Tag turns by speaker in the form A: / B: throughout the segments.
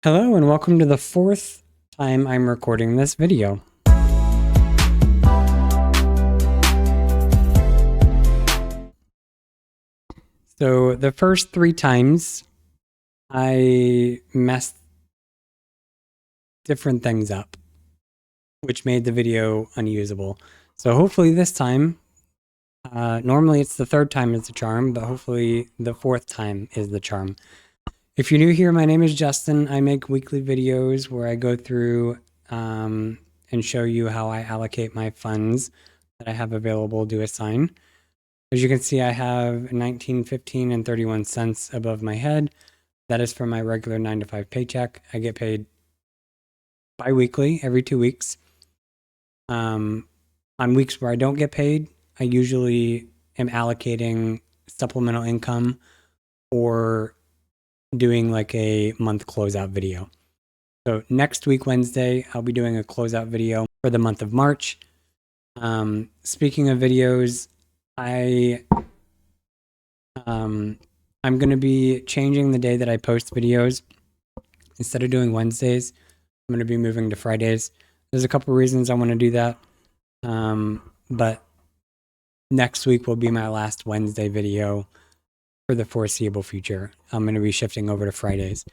A: Hello and welcome to the fourth time I'm recording this video. So the first three times I messed different things up, which made the video unusable. So hopefully this time, normally it's the third time is the charm, but hopefully the fourth time is the charm. If you're new here, my name is Justin. I make weekly videos where I go through and show you how I allocate my funds that I have available to assign. As you can see, I have 19, 15, and 31 cents above my head. That is for my regular 9-to-5 paycheck. I get paid bi-weekly, every 2 weeks. On weeks where I don't get paid, I usually am allocating supplemental income or doing like a month closeout video. So next week, Wednesday, I'll be doing a closeout video for the month of March. Speaking of videos, I'm going to be changing the day that I post videos. Instead of doing Wednesdays, I'm going to be moving to Fridays. There's a couple reasons I want to do that. But next week will be my last Wednesday video for the foreseeable future. I'm going to be shifting over to Fridays.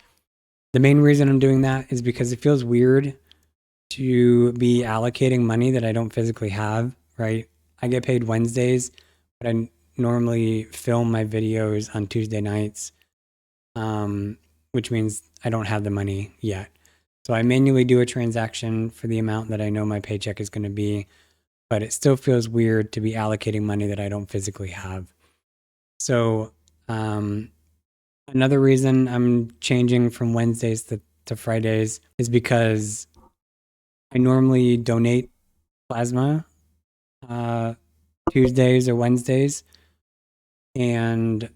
A: The main reason I'm doing that is because it feels weird to be allocating money that I don't physically have, right? I get paid Wednesdays, but I normally film my videos on Tuesday nights, which means I don't have the money yet. So I manually do a transaction for the amount that I know my paycheck is going to be, but it still feels weird to be allocating money that I don't physically have. So another reason I'm changing from Wednesdays to Fridays is because I normally donate plasma Tuesdays or Wednesdays, and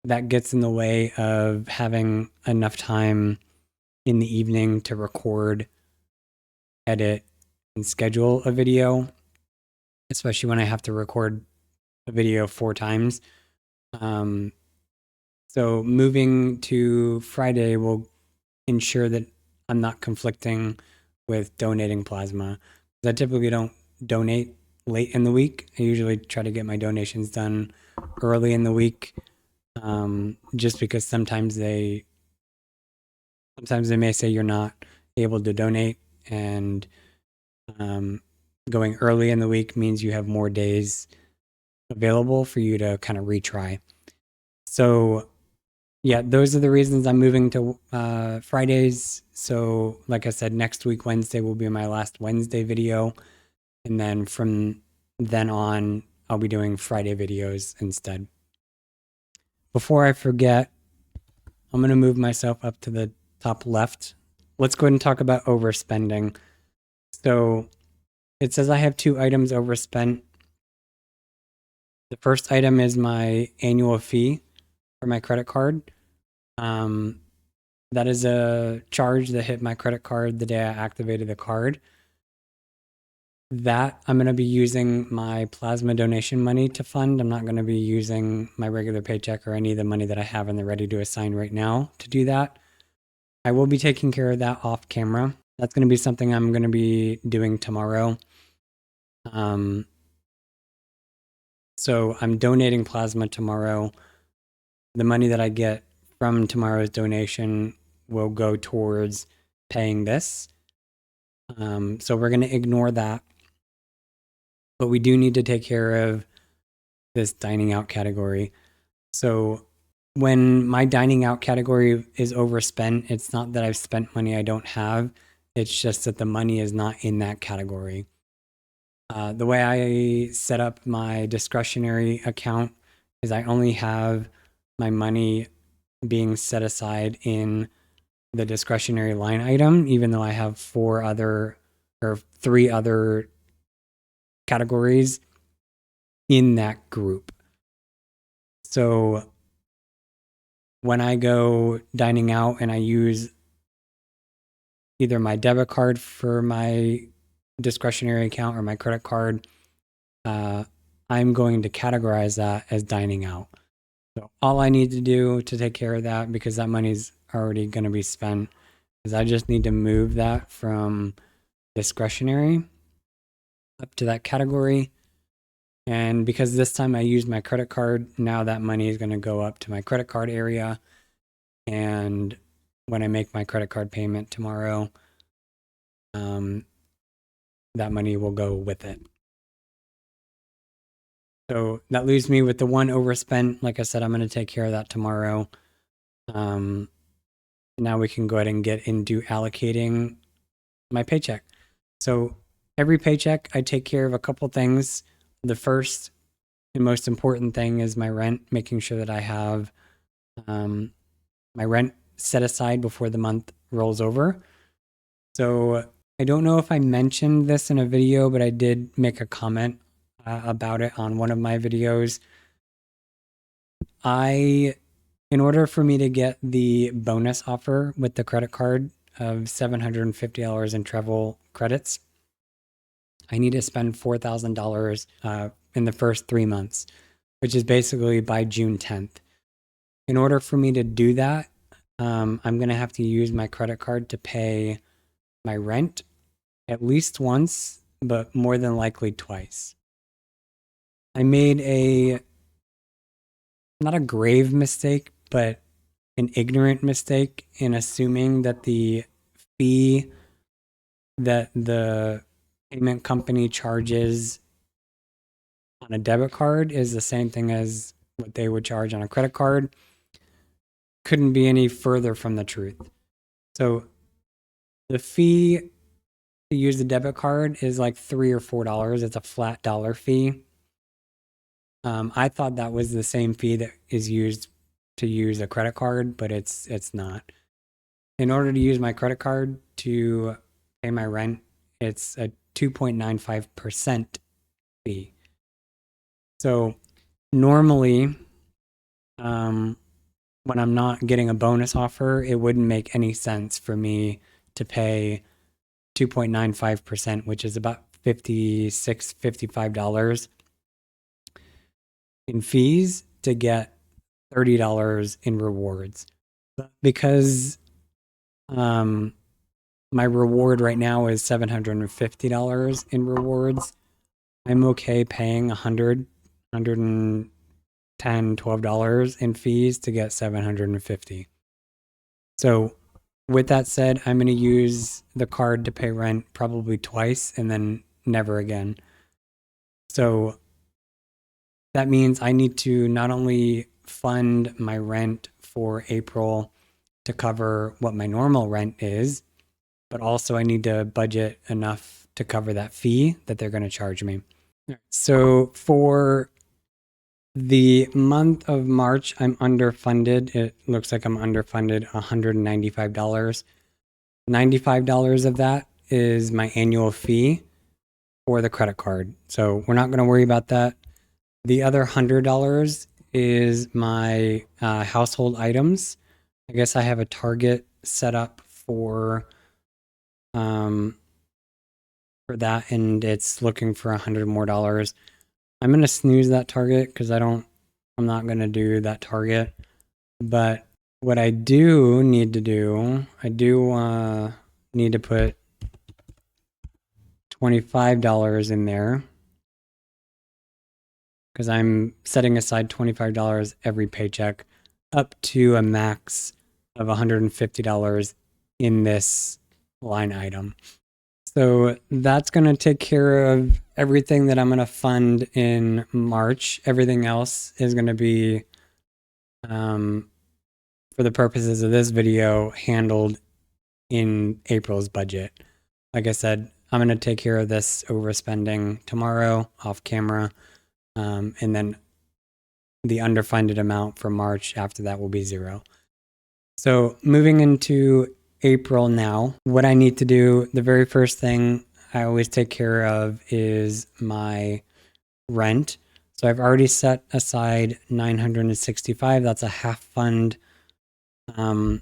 A: that gets in the way of having enough time in the evening to record, edit, and schedule a video, especially when I have to record a video 4 times. So moving to Friday will ensure that I'm not conflicting with donating plasma. I typically don't donate late in the week. I usually try to get my donations done early in the week, just because sometimes they may say you're not able to donate, and going early in the week means you have more days available for you to kind of retry. So yeah, those are the reasons I'm moving to Fridays. So like I said, next week, Wednesday will be my last Wednesday video. And then from then on, I'll be doing Friday videos instead. Before I forget, I'm going to move myself up to the top left. Let's go ahead and talk about overspending. So it says I have 2 items overspent. The first item is my annual fee for my credit card. That is a charge that hit my credit card the day I activated the card. That I'm going to be using my plasma donation money to fund. I'm not going to be using my regular paycheck or any of the money that I have in the ready to assign right now to do that. I will be taking care of that off camera. That's going to be something I'm going to be doing tomorrow. So I'm donating plasma tomorrow. The money that I get from tomorrow's donation will go towards paying this. So we're going to ignore that. But we do need to take care of this dining out category. So when my dining out category is overspent, it's not that I've spent money I don't have. It's just that the money is not in that category. The way I set up my discretionary account is I only have my money being set aside in the discretionary line item, even though I have 3 other categories in that group. So when I go dining out and I use either my debit card for my discretionary account or my credit card, I'm going to categorize that as dining out. So all I need to do to take care of that, because that money's already going to be spent, because I just need to move that from discretionary up to that category. And because this time I used my credit card, now that money is going to go up to my credit card area. And when I make my credit card payment tomorrow, that money will go with it. So that leaves me with the one overspent. Like I said, I'm going to take care of that tomorrow. Now we can go ahead and get into allocating my paycheck. So every paycheck, I take care of a couple things. The first and most important thing is my rent, making sure that I have my rent set aside before the month rolls over. So I don't know if I mentioned this in a video, but I did make a comment about it on one of my videos. In order for me to get the bonus offer with the credit card of $750 in travel credits, I need to spend $4,000 in the first 3 months, which is basically by June 10th. In order for me to do that, I'm going to have to use my credit card to pay my rent at least once, but more than likely twice. I made not a grave mistake, but an ignorant mistake in assuming that the fee that the payment company charges on a debit card is the same thing as what they would charge on a credit card. Couldn't be any further from the truth. So the fee to use the debit card is like $3 or $4. It's a flat dollar fee. I thought that was the same fee that is used to use a credit card, but it's not. In order to use my credit card to pay my rent, it's a 2.95% fee. So normally, when I'm not getting a bonus offer, it wouldn't make any sense for me to pay 2.95%, which is about $56, $55 in fees to get $30 in rewards. Because my reward right now is $750 in rewards, I'm okay paying $100, $110, $12 in fees to get $750. So with that said, I'm going to use the card to pay rent probably twice and then never again. So that means I need to not only fund my rent for April to cover what my normal rent is, but also I need to budget enough to cover that fee that they're going to charge me. So for the month of March, I'm underfunded. It looks like I'm underfunded $195. $95 of that is my annual fee for the credit card. So we're not going to worry about that. The other $100 is my household items. I guess I have a target set up for that, and it's looking for $100 more. I'm going to snooze that target because I'm not going to do that target. But what I do need to do, I do need to put $25 in there because I'm setting aside $25 every paycheck up to a max of $150 in this line item. So that's going to take care of everything that I'm going to fund in March. Everything else is going to be, for the purposes of this video, handled in April's budget. Like I said, I'm going to take care of this overspending tomorrow off camera. And then the underfunded amount for March after that will be $0. So moving into April now, what I need to do, the very first thing I always take care of is my rent. So I've already set aside $965. That's a half fund. So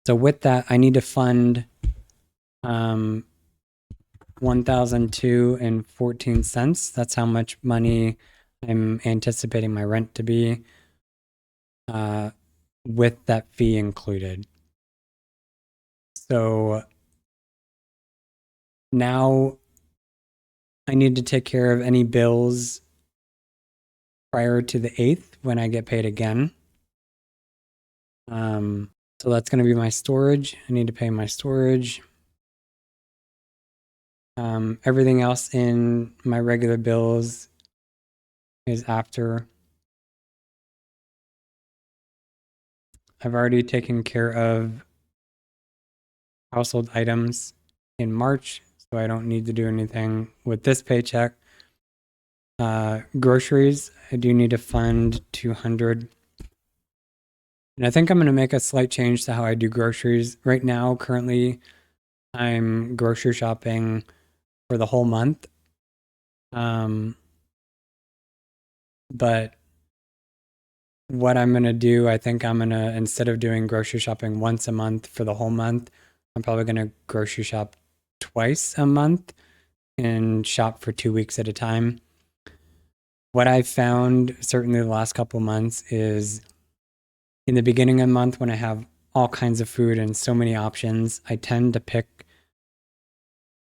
A: with that, I need to fund $1,002.14. That's how much money I'm anticipating my rent to be, with that fee included. So now I need to take care of any bills prior to the 8th when I get paid again. So that's going to be my storage. I need to pay my storage. Everything else in my regular bills is after. I've already taken care of household items in March, so I don't need to do anything with this paycheck. Groceries, I do need to fund 200. And I think I'm going to make a slight change to how I do groceries. Right now, currently, I'm grocery shopping for the whole month. But what I'm going to do, I think I'm going to, instead of doing grocery shopping once a month for the whole month, I'm probably going to grocery shop twice a month and shop for 2 weeks at a time. What I've found, certainly the last couple months, is in the beginning of the month when I have all kinds of food and so many options, I tend to pick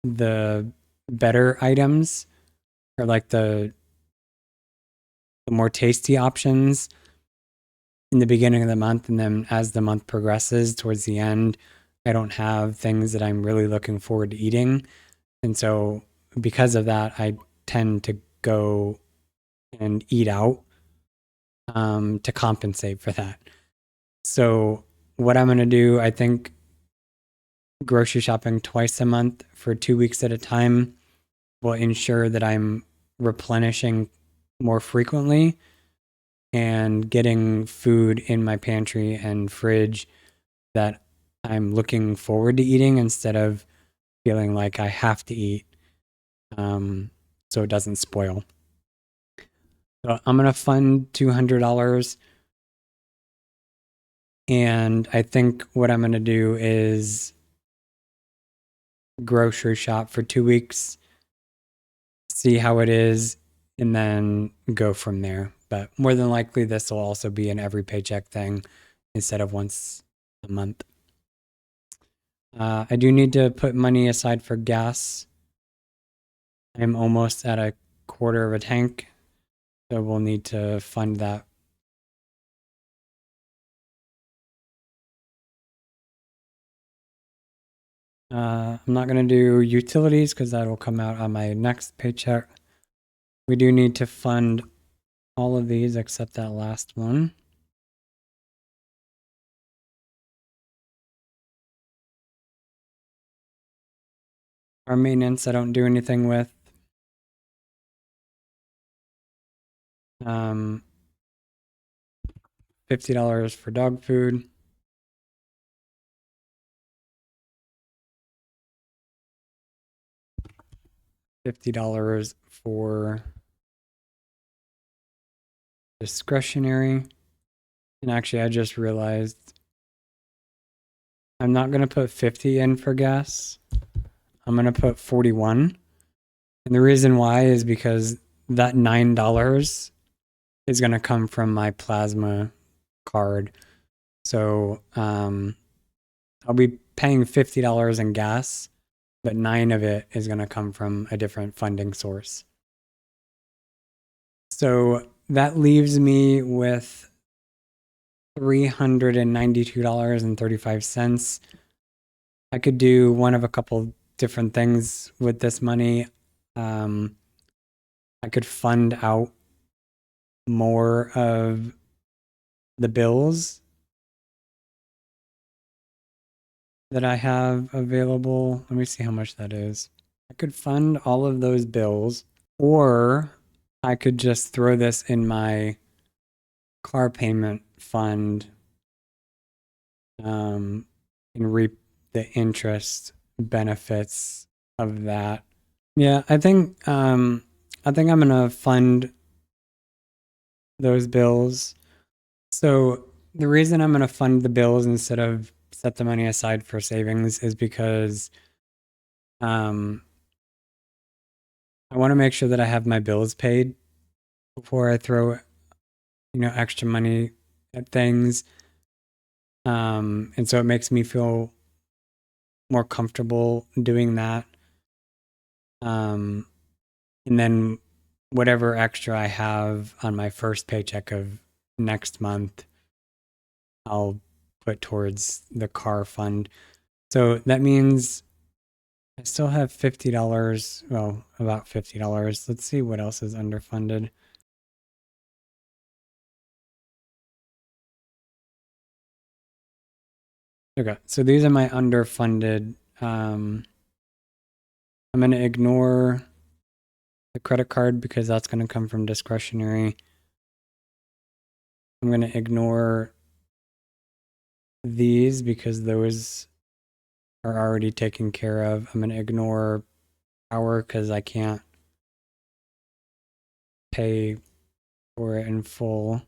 A: the better items or like the more tasty options in the beginning of the month. And then as the month progresses towards the end, I don't have things that I'm really looking forward to eating. And so because of that, I tend to go and eat out to compensate for that. So what I'm going to do, I think grocery shopping twice a month for 2 weeks at a time will ensure that I'm replenishing more frequently and getting food in my pantry and fridge that I'm looking forward to eating instead of feeling like I have to eat so it doesn't spoil. So I'm going to fund $200. And I think what I'm going to do is grocery shop for 2 weeks, see how it is, and then go from there. But more than likely, this will also be an every paycheck thing instead of once a month. I do need to put money aside for gas. I'm almost at a quarter of a tank, so we'll need to fund that. I'm not going to do utilities because that will come out on my next paycheck. We do need to fund all of these except that last one. Our maintenance, I don't do anything with. $50 for dog food. $50 for discretionary. And actually, I just realized I'm not going to put 50 in for gas. I'm going to put 41. And the reason why is because that $9 is going to come from my plasma card. So I'll be paying $50 in gas, but 9 of it is going to come from a different funding source. So that leaves me with $392.35. I could do one of a couple different things with this money. I could fund out more of the bills that I have available. Let me see how much that is. I could fund all of those bills, or I could just throw this in my car payment fund and reap the interest benefits of that. Yeah, I think I'm gonna fund those bills. So the reason I'm gonna fund the bills instead of set the money aside for savings is because I want to make sure that I have my bills paid before I throw extra money at things. And so it makes me feel more comfortable doing that. And then whatever extra I have on my first paycheck of next month, I'll put towards the car fund. So that means I still have $50. Well, about $50. Let's see what else is underfunded. Okay, so these are my underfunded. I'm going to ignore the credit card because that's going to come from discretionary. I'm going to ignore these because those are already taken care of. I'm going to ignore power because I can't pay for it in full.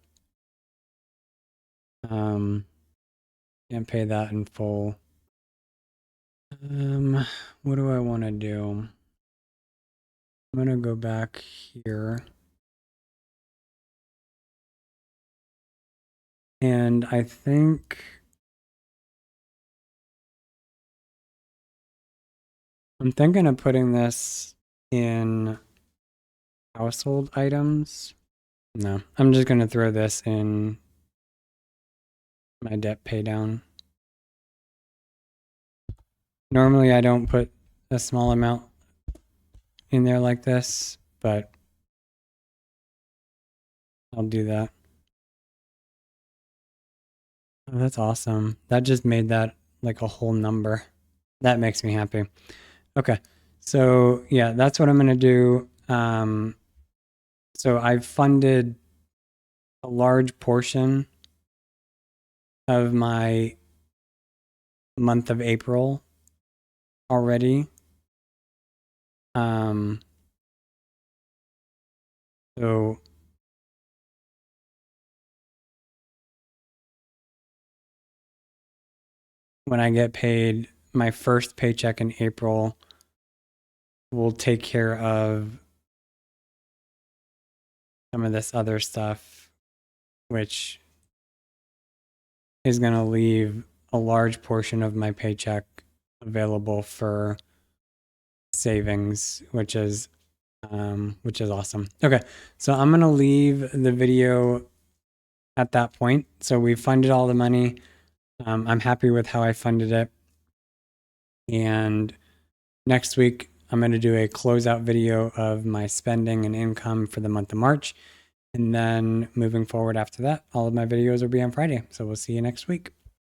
A: Can't pay that in full. What do I want to do? I'm going to go back here. And I think I'm thinking of putting this in household items. No, I'm just going to throw this in my debt pay down. Normally I don't put a small amount in there like this, but I'll do that. Oh, that's awesome. That just made that like a whole number. That makes me happy. Okay. So yeah, that's what I'm going to do. So I've funded a large portion of my month of April already. So when I get paid, my first paycheck in April will take care of some of this other stuff, which is going to leave a large portion of my paycheck available for savings, which is awesome. Okay, so I'm going to leave the video at that point. So we funded all the money. I'm happy with how I funded it. And next week, I'm going to do a closeout video of my spending and income for the month of March. And then moving forward after that, all of my videos will be on Friday. So we'll see you next week.